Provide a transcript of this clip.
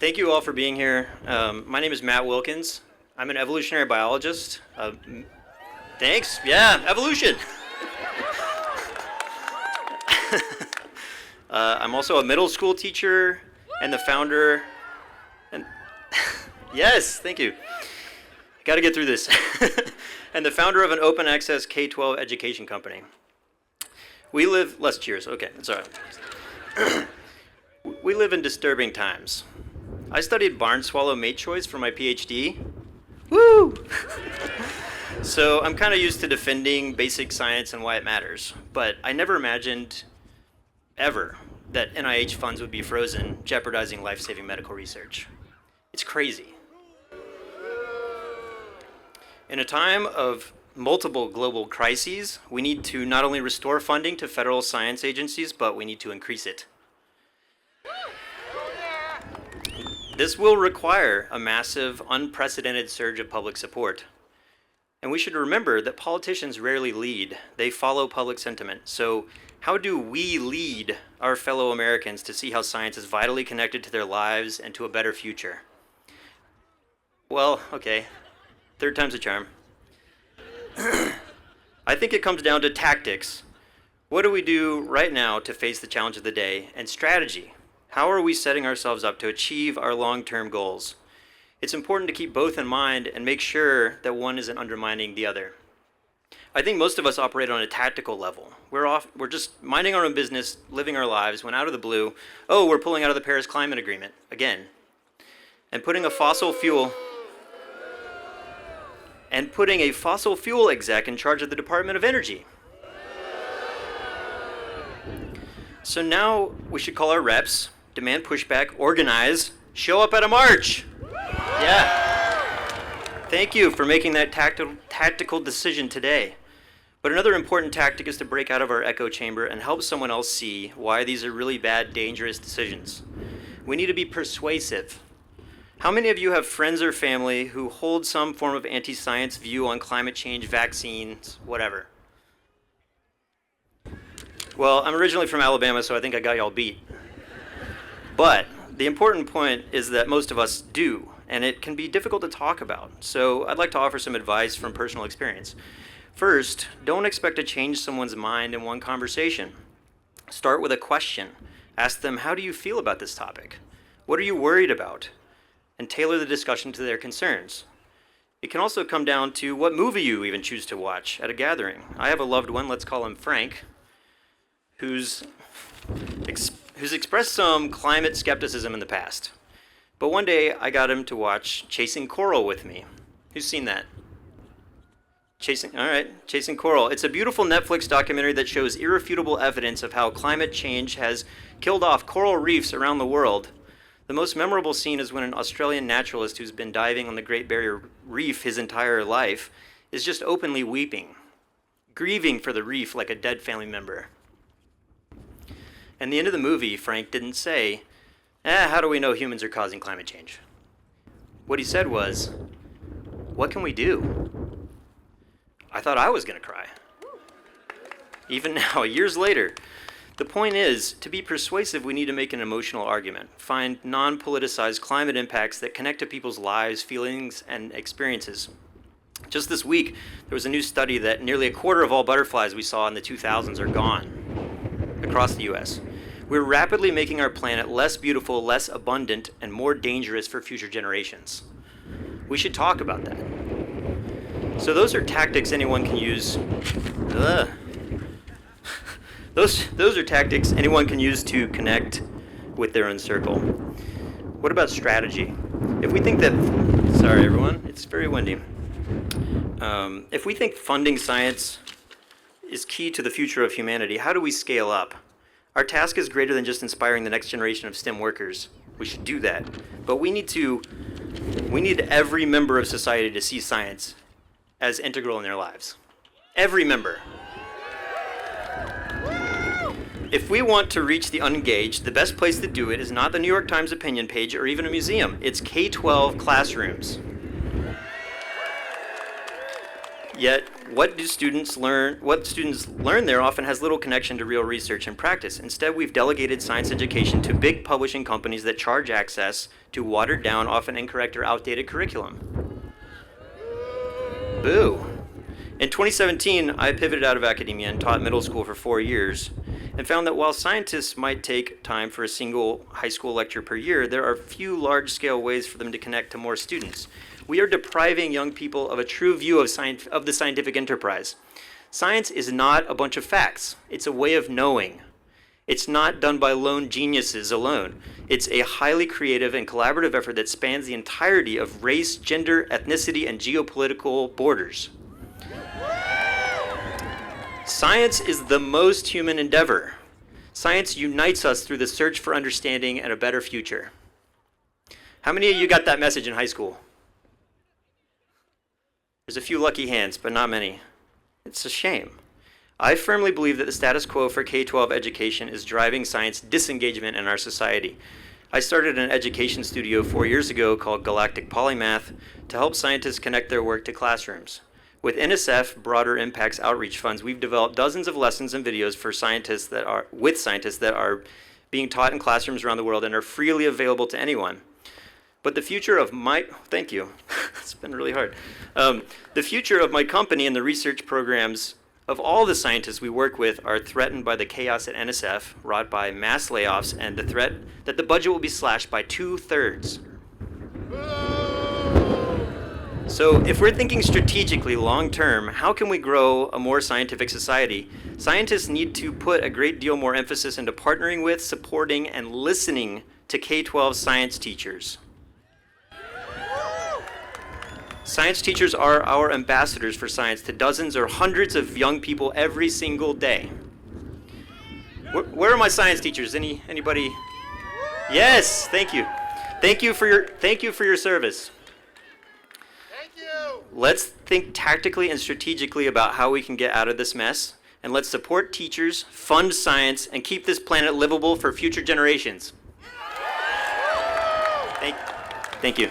Thank you all for being here. My name is Matt Wilkins. I'm an evolutionary biologist. Thanks. Yeah, evolution. I'm also a middle school teacher and the founder. And yes, thank you. Got to get through this. And the founder of an open access K-12 education company. We live, less cheers, okay, that's all right. We live in disturbing times. I studied barn swallow mate choice for my PhD. Woo! So I'm kind of used to defending basic science and why it matters, but I never imagined, ever, that NIH funds would be frozen, jeopardizing life-saving medical research. It's crazy. In a time of multiple global crises, we need to not only restore funding to federal science agencies, but we need to increase it. This will require a massive, unprecedented surge of public support. And we should remember that politicians rarely lead, they follow public sentiment. So how do we lead our fellow Americans to see how science is vitally connected to their lives and to a better future? Well, okay, third time's a charm. I think it comes down to tactics. What do we do right now to face the challenge of the day? And strategy. How are we setting ourselves up to achieve our long-term goals? It's important to keep both in mind and make sure that one isn't undermining the other. I think most of us operate on a tactical level. We're just minding our own business, living our lives, when out of the blue, oh, we're pulling out of the Paris Climate Agreement again. And putting a fossil fuel exec in charge of the Department of Energy. So now we should call our reps, demand pushback, organize, show up at a march. Yeah. Thank you for making that tactical decision today. But another important tactic is to break out of our echo chamber and help someone else see why these are really bad, dangerous decisions. We need to be persuasive. How many of you have friends or family who hold some form of anti-science view on climate change, vaccines, whatever? Well, I'm originally from Alabama, so I think I got y'all beat. But the important point is that most of us do, and it can be difficult to talk about. So I'd like to offer some advice from personal experience. First, don't expect to change someone's mind in one conversation. Start with a question. Ask them, how do you feel about this topic? What are you worried about? And tailor the discussion to their concerns. It can also come down to what movie you even choose to watch at a gathering. I have a loved one, let's call him Frank, who's expressed some climate skepticism in the past. But one day I got him to watch Chasing Coral with me. Who's seen that? Chasing Coral. It's a beautiful Netflix documentary that shows irrefutable evidence of how climate change has killed off coral reefs around the world. The most memorable scene is when an Australian naturalist who's been diving on the Great Barrier Reef his entire life is just openly weeping, grieving for the reef like a dead family member. And the end of the movie, Frank didn't say, how do we know humans are causing climate change? What he said was, what can we do? I thought I was going to cry. Even now, years later. The point is, to be persuasive, we need to make an emotional argument. Find non-politicized climate impacts that connect to people's lives, feelings, and experiences. Just this week, there was a new study that nearly a quarter of all butterflies we saw in the 2000s are gone across the US. We're rapidly making our planet less beautiful, less abundant, and more dangerous for future generations. We should talk about that. So those are tactics anyone can use. Those are tactics anyone can use to connect with their own circle. What about strategy? If we think that, sorry everyone, it's very windy. If we think funding science is key to the future of humanity, how do we scale up? Our task is greater than just inspiring the next generation of STEM workers. We should do that. But we need every member of society to see science as integral in their lives. Every member. If we want to reach the unengaged, the best place to do it is not the New York Times opinion page or even a museum. It's K-12 classrooms. Yet, What students learn there often has little connection to real research and practice. Instead, we've delegated science education to big publishing companies that charge access to watered down, often incorrect or outdated curriculum. Boo. In 2017, I pivoted out of academia and taught middle school for 4 years and found that while scientists might take time for a single high school lecture per year, there are few large-scale ways for them to connect to more students. We are depriving young people of a true view of the scientific enterprise. Science is not a bunch of facts. It's a way of knowing. It's not done by lone geniuses alone. It's a highly creative and collaborative effort that spans the entirety of race, gender, ethnicity, and geopolitical borders. Science is the most human endeavor. Science unites us through the search for understanding and a better future. How many of you got that message in high school? There's a few lucky hands, but not many. It's a shame. I firmly believe that the status quo for K-12 education is driving science disengagement in our society. I started an education studio 4 years ago called Galactic Polymath to help scientists connect their work to classrooms. With NSF Broader Impacts Outreach Funds, we've developed dozens of lessons and videos for scientists that are being taught in classrooms around the world and are freely available to anyone. But the future of thank you, it's been really hard. The future of my company and the research programs of all the scientists we work with are threatened by the chaos at NSF, wrought by mass layoffs and the threat that the budget will be slashed by 2/3. So if we're thinking strategically long-term, how can we grow a more scientific society? Scientists need to put a great deal more emphasis into partnering with, supporting, and listening to K-12 science teachers. Science teachers are our ambassadors for science to dozens or hundreds of young people every single day. Where are my science teachers? Anybody? Yes, thank you. Thank you for your service. Let's think tactically and strategically about how we can get out of this mess, and let's support teachers, fund science, and keep this planet livable for future generations. Thank you.